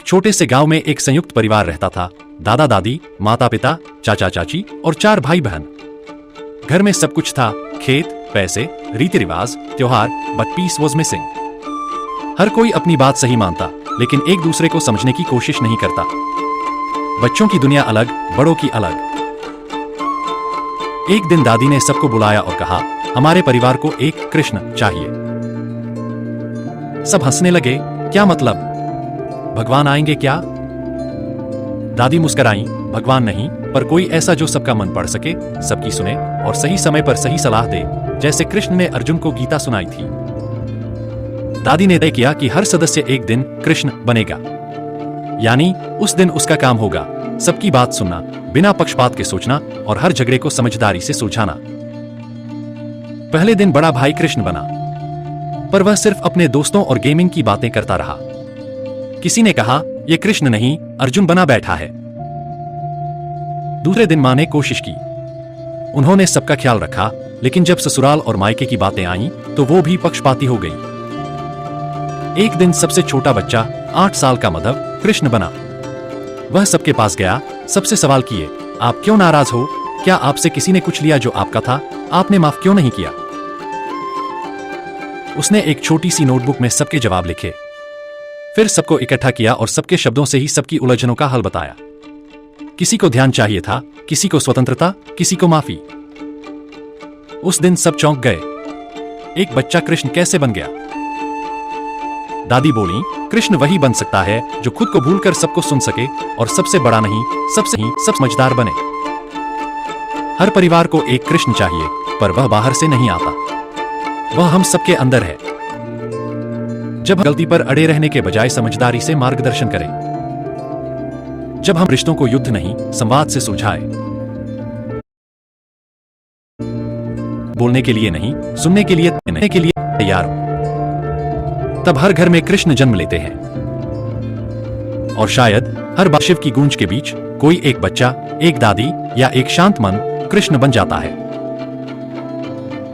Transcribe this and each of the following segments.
छोटे से गांव में एक संयुक्त परिवार रहता था। दादा दादी, माता पिता, चाचा चाची और 4 भाई बहन। घर में सब कुछ था, खेत, पैसे, रीति रिवाज, त्योहार, बट पीस वॉज मिसिंग। हर कोई अपनी बात सही मानता, लेकिन एक दूसरे को समझने की कोशिश नहीं करता। बच्चों की दुनिया अलग, बड़ों की अलग। एक दिन दादी ने सबको बुलाया और कहा, हमारे परिवार को एक कृष्ण चाहिए। सब हंसने लगे, क्या मतलब? भगवान आएंगे क्या? दादी मुस्कुराईं, भगवान नहीं, पर कोई ऐसा जो सबका मन पढ़ सके, सबकी सुने और सही समय पर सही सलाह दे, जैसे कृष्ण ने अर्जुन को गीता सुनाई थी। दादी ने तय किया कि हर सदस्य एक दिन कृष्ण बनेगा, यानी उस दिन उसका काम होगा सबकी बात सुनना, बिना पक्षपात के सोचना और हर झगड़े को समझदारी से सुलझाना। पहले दिन बड़ा भाई कृष्ण बना, पर वह सिर्फ अपने दोस्तों और गेमिंग की बातें करता रहा। किसी ने कहा, यह कृष्ण नहीं, अर्जुन बना बैठा है। दूसरे दिन मां ने कोशिश की, उन्होंने सबका ख्याल रखा, लेकिन जब ससुराल और मायके की बातें आईं, तो वो भी पक्षपाती हो गई। एक दिन सबसे छोटा बच्चा 8 साल का मधव कृष्ण बना। वह सबके पास गया, सबसे सवाल किए, आप क्यों नाराज हो? क्या आपसे किसी ने कुछ लिया जो आपका था? आपने माफ क्यों नहीं किया? उसने एक छोटी सी नोटबुक में सबके जवाब लिखे, फिर सबको इकट्ठा किया और सबके शब्दों से ही सबकी उलझनों का हल बताया। किसी को ध्यान चाहिए था, किसी को स्वतंत्रता, किसी को माफी। उस दिन सब चौंक गए। एक बच्चा कृष्ण कैसे बन गया? दादी बोली, कृष्ण वही बन सकता है जो खुद को भूलकर सबको सुन सके और सबसे बड़ा नहीं, सबसे ही सब समझदार बने। हर परिवार को एक कृष्ण चाहिए, पर वह बाहर से नहीं आता, वह हम सबके अंदर है। जब हम गलती पर अड़े रहने के बजाय समझदारी से मार्गदर्शन करें, जब हम रिश्तों को युद्ध नहीं संवाद से सुलझाएं, बोलने के लिए नहीं, सुनने के लिए तैयार हो, तब हर घर में कृष्ण जन्म लेते हैं। और शायद हर बार शिव की गूंज के बीच कोई एक बच्चा, एक दादी या एक शांत मन कृष्ण बन जाता है।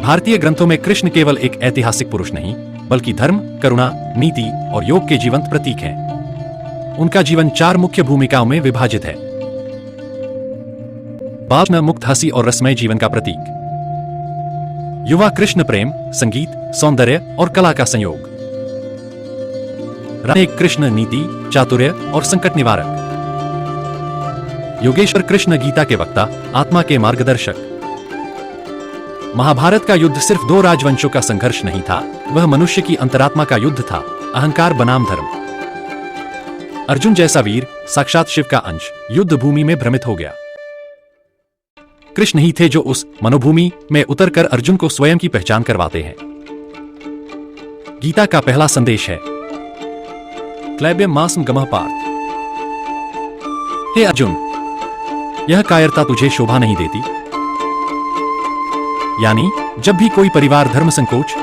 भारतीय ग्रंथों में कृष्ण केवल एक ऐतिहासिक पुरुष नहीं, बल्कि धर्म, करुणा, नीति और योग के जीवंत प्रतीक हैं। उनका जीवन 4 मुख्य भूमिकाओं में विभाजित है। बाल मुक्त हंसी और रसमय जीवन का प्रतीक, युवा कृष्ण प्रेम, संगीत, सौंदर्य और कला का संयोग, राधे कृष्ण नीति, चातुर्य और संकट निवारक, योगेश्वर कृष्ण गीता के वक्ता, आत्मा के मार्गदर्शक। महाभारत का युद्ध सिर्फ 2 राजवंशों का संघर्ष नहीं था, वह मनुष्य की अंतरात्मा का युद्ध था, अहंकार बनाम धर्म। अर्जुन जैसा वीर, साक्षात शिव का अंश, युद्ध भूमि में भ्रमित हो गया। कृष्ण ही थे जो उस मनोभूमि में उतरकर अर्जुन को स्वयं की पहचान करवाते हैं। गीता का पहला संदेश है, क्लैब्यम मास्म गमः पार्थ। हे अर्जुन, यह कायरता तुझे शोभा नहीं देती। यानी जब भी कोई परिवार धर्म संकोच,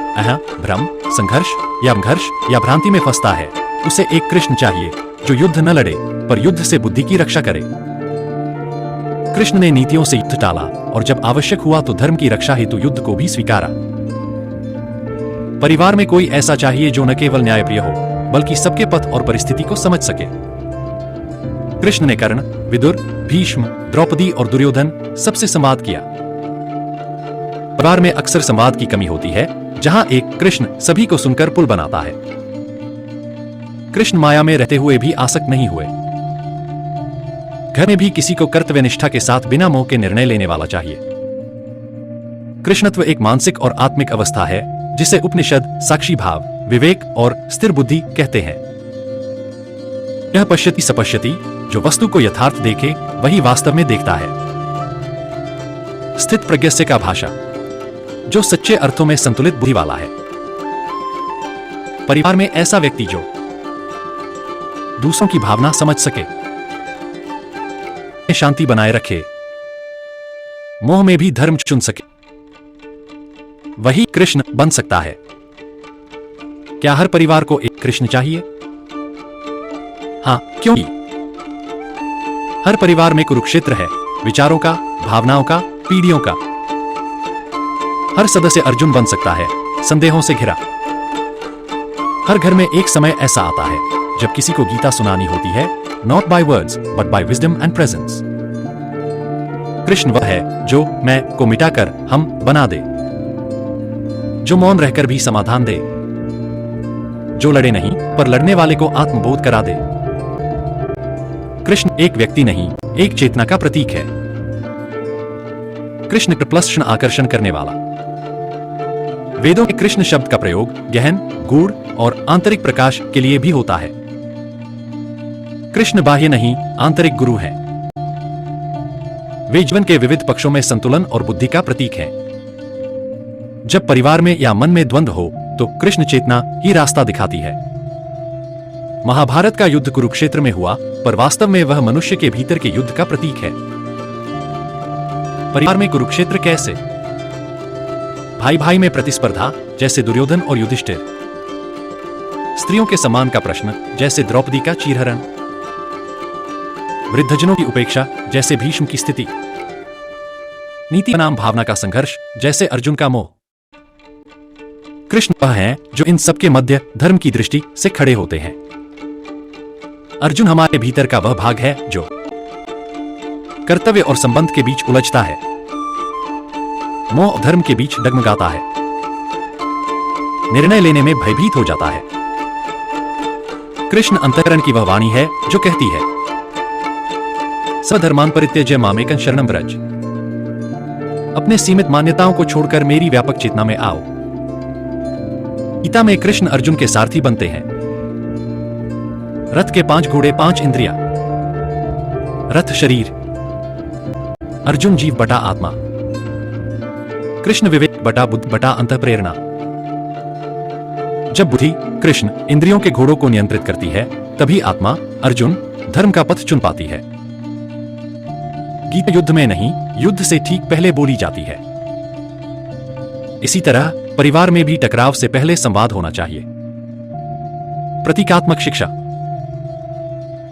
भ्रम, संघर्ष या भ्रांति में फंसता है, उसे एक कृष्ण चाहिए जो युद्ध न लड़े, पर युद्ध से बुद्धि की रक्षा करे। कृष्ण ने नीतियों से युद्ध टाला और जब आवश्यक हुआ तो धर्म की रक्षा हेतु युद्ध को भी स्वीकारा। परिवार में कोई ऐसा चाहिए जो न केवल न्यायप्रिय हो, बल्कि सबके पथ और परिस्थिति को समझ सके। कृष्ण ने कर्ण, विदुर, भीष्म, द्रौपदी और दुर्योधन सबसे संवाद किया। परिवार में अक्सर संवाद की कमी होती है, जहां एक कृष्ण सभी को सुनकर पुल बनाता है। कृष्ण माया में रहते हुए भी आसक्त नहीं हुए। घर में भी किसी को कर्तव्यनिष्ठा के साथ बिना मोह के निर्णय लेने वाला चाहिए। कृष्णत्व एक मानसिक और आत्मिक अवस्था है, जिसे उपनिषद साक्षी भाव, विवेक और स्थिर बुद्धि कहते हैं। यह पश्यति सपश्यति, जो वस्तु को यथार्थ देखे वही वास्तव में देखता है। स्थित प्रज्ञस्य का भाषा, जो सच्चे अर्थों में संतुलित बुद्धि वाला है। परिवार में ऐसा व्यक्ति जो दूसरों की भावना समझ सके, शांति बनाए रखे, मोह में भी धर्म चुन सके, वही कृष्ण बन सकता है। क्या हर परिवार को एक कृष्ण चाहिए? हां, क्योंकि हर परिवार में कुरुक्षेत्र है, विचारों का, भावनाओं का, पीढ़ियों का। हर सदस्य अर्जुन बन सकता है, संदेहों से घिरा। हर घर में एक समय ऐसा आता है जब किसी को गीता सुनानी होती है, not by words but by wisdom and presence. Krishna वह है जो मैं को मिटाकर हम बना दे, जो मौन रहकर भी समाधान दे, जो लड़े नहीं पर लड़ने वाले को आत्मबोध करा दे। कृष्ण एक व्यक्ति नहीं, एक चेतना का प्रतीक है। कृष्ण प्रश्न आकर्षण करने वाला। वेदों में कृष्ण शब्द का प्रयोग गहन, गूढ़ और आंतरिक प्रकाश के लिए भी होता है। कृष्ण बाह्य नहीं, आंतरिक गुरु हैं। वे जीवन के विविध पक्षों में संतुलन और बुद्धि का प्रतीक हैं। जब परिवार में या मन में द्वंद्व हो तो कृष्ण चेतना ही रास्ता दिखाती है। महाभारत का युद्ध कुरुक्षेत्र में हुआ, पर वास्तव में वह मनुष्य के भीतर के युद्ध का प्रतीक है। परिवार में कुरुक्षेत्र कैसे? भाई भाई में प्रतिस्पर्धा जैसे दुर्योधन और युधिष्ठिर, स्त्रियों के सम्मान का प्रश्न जैसे द्रौपदी का चीरहरण, वृद्धजनों की उपेक्षा जैसे भीष्म की स्थिति, नीति बनाम भावना का संघर्ष जैसे अर्जुन का मोह। कृष्ण वह हैं जो इन सबके मध्य धर्म की दृष्टि से खड़े होते हैं। अर्जुन हमारे भीतर का वह भाग है जो कर्तव्य और संबंध के बीच उलझता है, मोह और धर्म के बीच डगमगाता है, निर्णय लेने में भयभीत हो जाता है। कृष्ण अंतःकरण की वह वाणी है जो कहती है, स्वधर्मान परित्यज्य मामेकं शरणं व्रज। अपने सीमित मान्यताओं को छोड़कर मेरी व्यापक चेतना में आओ। गीता में कृष्ण अर्जुन के सारथी बनते हैं। रथ के 5 घोड़े 5 इंद्रियां, रथ शरीर, अर्जुन जीव बटा आत्मा, कृष्ण विवेक बटा बुद्धि बटा अंतःप्रेरणा। जब बुद्धि कृष्ण इंद्रियों के घोड़ों को नियंत्रित करती है, तभी आत्मा अर्जुन धर्म का पथ चुन पाती है। गीता युद्ध में नहीं, युद्ध से ठीक पहले बोली जाती है। इसी तरह परिवार में भी टकराव से पहले संवाद होना चाहिए। प्रतीकात्मक शिक्षा।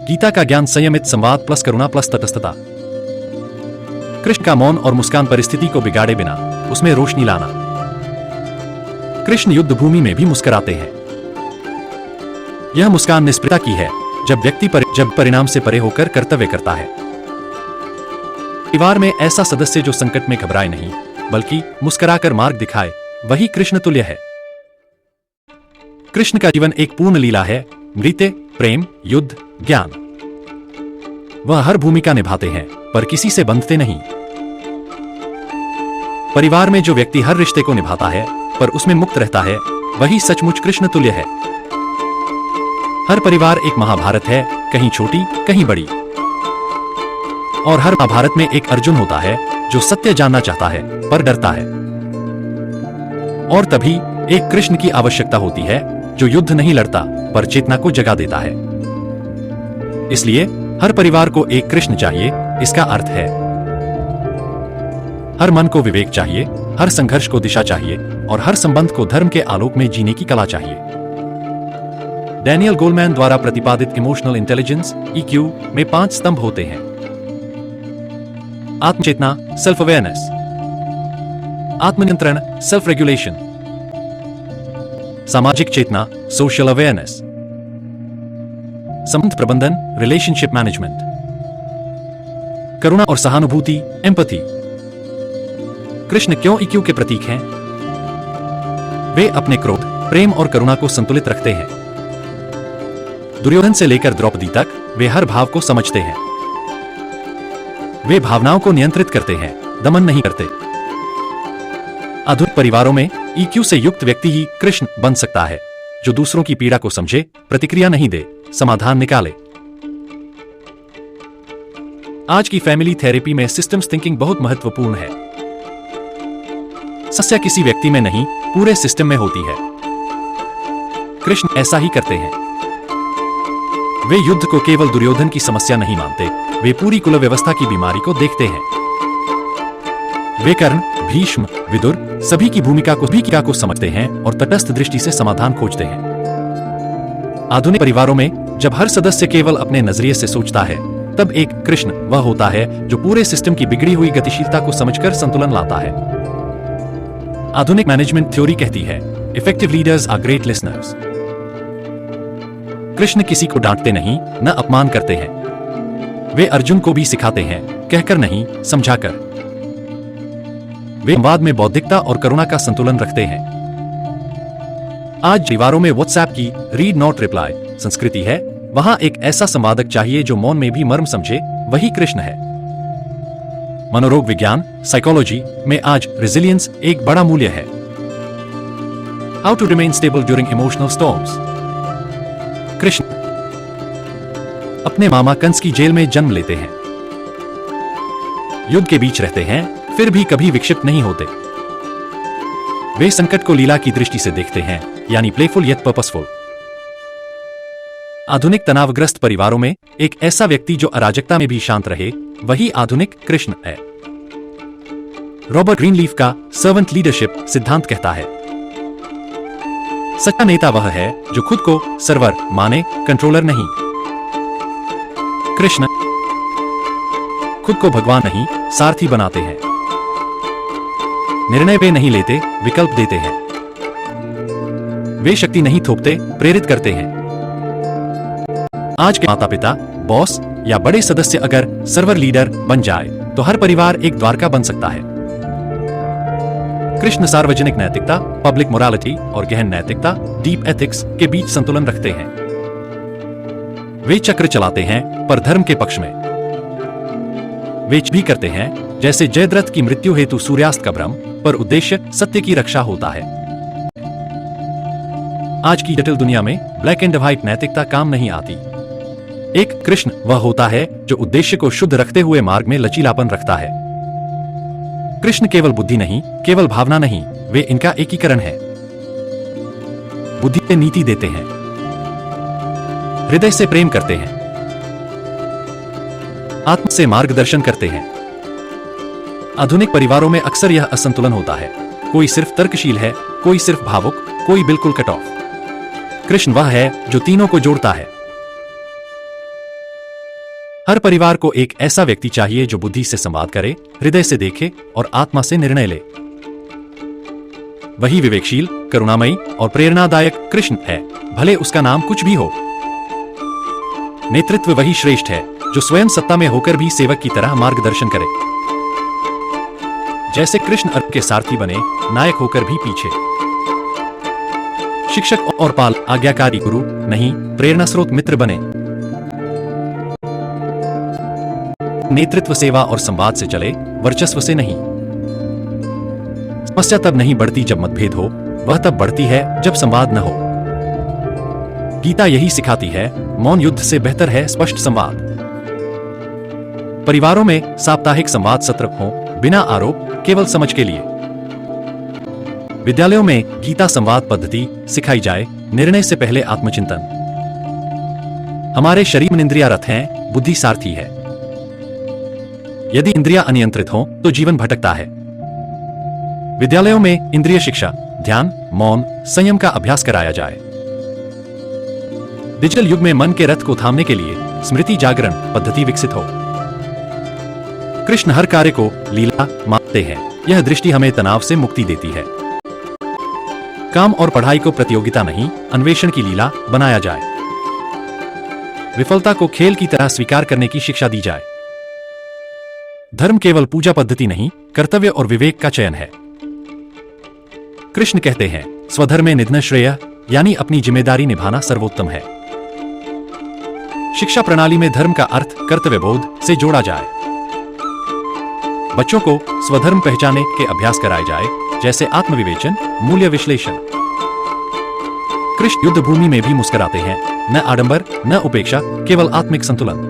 गीता का ज्ञान संयमित संवाद प्लस करुणा प्लस तटस्थता। कृष्ण का मौन और मुस्कान परिस्थिति को बिगाड़े बिना उसमें रोशनी लाना। कृष्ण युद्ध भूमि में भी मुस्कुराते हैं। यह मुस्कान निष्प्रियता की है, जब परिणाम से परे होकर कर्तव्य करता है। परिवार में ऐसा सदस्य जो संकट में घबराए नहीं, बल्कि मुस्कुराकर मार्ग दिखाए, वही कृष्ण तुल्य है। कृष्ण का जीवन एक पूर्ण लीला है, नृत्य, प्रेम, युद्ध, ज्ञान। वह हर भूमिका निभाते हैं, पर किसी से बंधते नहीं। परिवार में जो व्यक्ति हर रिश्ते को निभाता है, पर उसमें मुक्त रहता है, वही सचमुच कृष्ण तुल्य है। हर परिवार एक महाभारत है, कहीं छोटी, कहीं बड़ी। और हर महाभारत में एक अर्जुन होता है जो सत्य जानना चाहता है पर डरता है। और तभी एक कृष्ण की आवश्यकता होती है जो युद्ध नहीं लड़ता पर चेतना को जगा देता है। इसलिए हर परिवार को एक कृष्ण चाहिए, इसका अर्थ है हर मन को विवेक चाहिए, हर संघर्ष को दिशा चाहिए और हर संबंध को धर्म के आलोक में जीने की कला चाहिए। डैनियल गोलमैन द्वारा प्रतिपादित इमोशनल इंटेलिजेंस (EQ) में 5 स्तंभ होते हैं। आत्मचेतना सेल्फ अवेयरनेस, आत्मनियंत्रण सेल्फ रेगुलेशन, सामाजिक चेतना सोशल अवेयरनेस, संबंध प्रबंधन रिलेशनशिप मैनेजमेंट, करुणा और सहानुभूति एम्पैथी। कृष्ण क्यों EQ के प्रतीक हैं? वे अपने क्रोध, प्रेम और करुणा को संतुलित रखते हैं। दुर्योधन से लेकर द्रौपदी तक वे हर भाव को समझते हैं। वे भावनाओं को नियंत्रित करते हैं, दमन नहीं करते। आधुनिक परिवारों में EQ से युक्त व्यक्ति ही कृष्ण बन सकता है, जो दूसरों की पीड़ा को समझे, प्रतिक्रिया नहीं दे, समाधान निकाले। आज की फैमिली थेरेपी में सिस्टम्स थिंकिंग बहुत महत्वपूर्ण है। समस्या किसी व्यक्ति में नहीं, पूरे सिस्टम में होती है। कृष्ण ऐसा ही करते हैं। वे युद्ध को केवल दुर्योधन की समस्या नहीं मानते, वे पूरी कुल व्यवस्था की बीमारी को देखते हैं। वे कर्ण, भीष्म, विदुर सभी की भूमिका को समझते हैं और तटस्थ दृष्टि से समाधान खोजते हैं। आधुनिक परिवारों में जब हर सदस्य केवल अपने नजरिए से सोचता है, तब एक कृष्ण वह होता है जो पूरे सिस्टम की बिगड़ी हुई गतिशीलता को समझकर संतुलन लाता है। आधुनिक मैनेजमेंट थ्योरी कहती है, effective leaders are great listeners. Krishna किसी को डांटते नहीं, न अपमान करते हैं। वे अर्जुन को भी सिखाते हैं, कहकर नहीं, समझाकर। वे संवाद में बौद्धिकता और करुणा का संतुलन रखते हैं। आज परिवारों में व्हाट्सएप की रीड नॉट रिप्लाई संस्कृति है। वहां एक ऐसा संवादक चाहिए जो मौन में भी मर्म समझे, वही कृष्ण है। मनोरोग विज्ञान साइकोलॉजी में आज रेजिलियंस एक बड़ा मूल्य है। How to remain stable during emotional storms. Krishna अपने मामा कंस की जेल में जन्म लेते हैं, युद्ध के बीच रहते हैं, फिर भी कभी विक्षिप्त नहीं होते। वे संकट को लीला की दृष्टि से देखते हैं, यानी प्लेफुल येट पर्पसफुल। आधुनिक तनावग्रस्त परिवारों में एक ऐसा व्यक्ति जो अराजकता में भी शांत रहे, वही आधुनिक कृष्ण है। रॉबर्ट ग्रीनलीफ का सर्वेंट लीडरशिप सिद्धांत कहता है, सच्चा नेता वह है जो खुद को सर्वर माने, कंट्रोलर नहीं। कृष्ण खुद को भगवान नहीं, सारथी बनाते हैं। निर्णय वे नहीं लेते, विकल्प देते हैं। वे शक्ति नहीं थोपते, प्रेरित करते हैं। आज के माता पिता, बॉस या बड़े सदस्य अगर सर्वर लीडर बन जाए तो हर परिवार एक द्वारका बन सकता है। कृष्ण सार्वजनिक नैतिकता, पब्लिक मोरालिटी और गहन नैतिकता, डीप एथिक्स के बीच संतुलन रखते हैं। वे चक्र चलाते हैं पर धर्म के पक्ष में। वे भी करते हैं जैसे जयद्रथ की मृत्यु हेतु सूर्यास्त का भ्रम, पर उद्देश्य सत्य की रक्षा होता है। आज की जटिल दुनिया में ब्लैक एंड व्हाइट नैतिकता काम नहीं आती। एक कृष्ण वह होता है जो उद्देश्य को शुद्ध रखते हुए मार्ग में लचीलापन रखता है। कृष्ण केवल बुद्धि नहीं, केवल भावना नहीं, वे इनका एकीकरण है। बुद्धि से नीति देते हैं, हृदय से प्रेम करते हैं, आत्मा से मार्गदर्शन करते हैं। आधुनिक परिवारों में अक्सर यह असंतुलन होता है। कोई सिर्फ तर्कशील है, कोई सिर्फ भावुक, कोई बिल्कुल कट ऑफ। कृष्ण वह है जो तीनों को जोड़ता है। हर परिवार को एक ऐसा व्यक्ति चाहिए जो बुद्धि से संवाद करे, हृदय से देखे और आत्मा से निर्णय ले। वही विवेकशील, करुणामयी और प्रेरणादायक कृष्ण है, भले उसका नाम कुछ भी हो। नेतृत्व वही श्रेष्ठ है जो स्वयं सत्ता में होकर भी सेवक की तरह मार्गदर्शन करे। जैसे कृष्ण अर्जुन के सारथी बने, नायक होकर भी पीछे। शिक्षक और पाल आज्ञाकारी गुरु नहीं, प्रेरणा स्रोत मित्र बने। नेतृत्व सेवा और संवाद से चले, वर्चस्व से नहीं। समस्या तब नहीं बढ़ती जब मतभेद हो, वह तब बढ़ती है जब संवाद न हो। गीता यही सिखाती है, मौन युद्ध से बेहतर है स्पष्ट संवाद। परिवारों में साप्ताहिक संवाद सत्र हो, बिना आरोप, केवल समझ के लिए। विद्यालयों में गीता संवाद पद्धति सिखाई जाए, निर्णय से पहले आत्मचिंतन। हमारे शरीर में इंद्रियां रथ हैं, बुद्धि सारथी है। यदि इंद्रियां अनियंत्रित हों तो जीवन भटकता है। विद्यालयों में इंद्रिय शिक्षा, ध्यान, मौन, संयम का अभ्यास कराया जाए। डिजिटल युग में मन के रथ को थामने के लिए स्मृति जागरण पद्धति विकसित हो। कृष्ण हर कार्य को लीला मानते हैं। यह दृष्टि हमें तनाव से मुक्ति देती है। काम और पढ़ाई को प्रतियोगिता नहीं, अन्वेषण की लीला बनाया जाए। विफलता को खेल की तरह स्वीकार करने की शिक्षा दी जाए। धर्म केवल पूजा पद्धति नहीं, कर्तव्य और विवेक का चयन है। कृष्ण कहते हैं, स्वधर्मे निधन श्रेय, यानी अपनी जिम्मेदारी निभाना सर्वोत्तम है। शिक्षा प्रणाली में धर्म का अर्थ कर्तव्यबोध से जोड़ा जाए। बच्चों को स्वधर्म पहचाने के अभ्यास कराए जाए, जैसे आत्मविवेचन, मूल्य विश्लेषण। कृष्ण युद्ध भूमि में भी मुस्कुराते हैं, न आडंबर, न उपेक्षा, केवल आत्मिक संतुलन।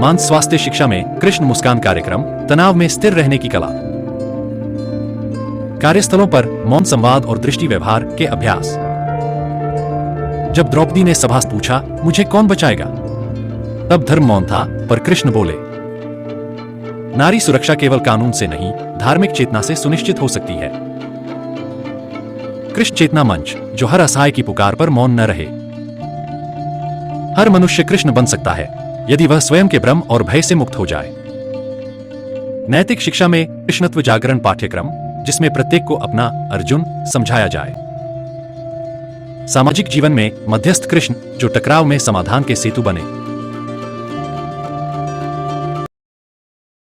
मानस स्वास्थ्य शिक्षा में कृष्ण मुस्कान कार्यक्रम, तनाव में स्थिर रहने की कला। कार्यस्थलों पर मौन संवाद और दृष्टि व्यवहार के अभ्यास। जब द्रौपदी ने सभा से पूछा, मुझे कौन बचाएगा, तब धर्म मौन था, पर कृष्ण बोले। नारी सुरक्षा केवल कानून से नहीं, धार्मिक चेतना से सुनिश्चित हो सकती है। कृष्ण चेतना मंच, जो हर असहाय की पुकार पर मौन न रहे। हर मनुष्य कृष्ण बन सकता है, यदि वह स्वयं के भ्रम और भय से मुक्त हो जाए। नैतिक शिक्षा में कृष्णत्व जागरण पाठ्यक्रम, जिसमें प्रत्येक को अपना अर्जुन समझाया जाए। सामाजिक जीवन में मध्यस्थ कृष्ण जो टकराव में समाधान के सेतु बने।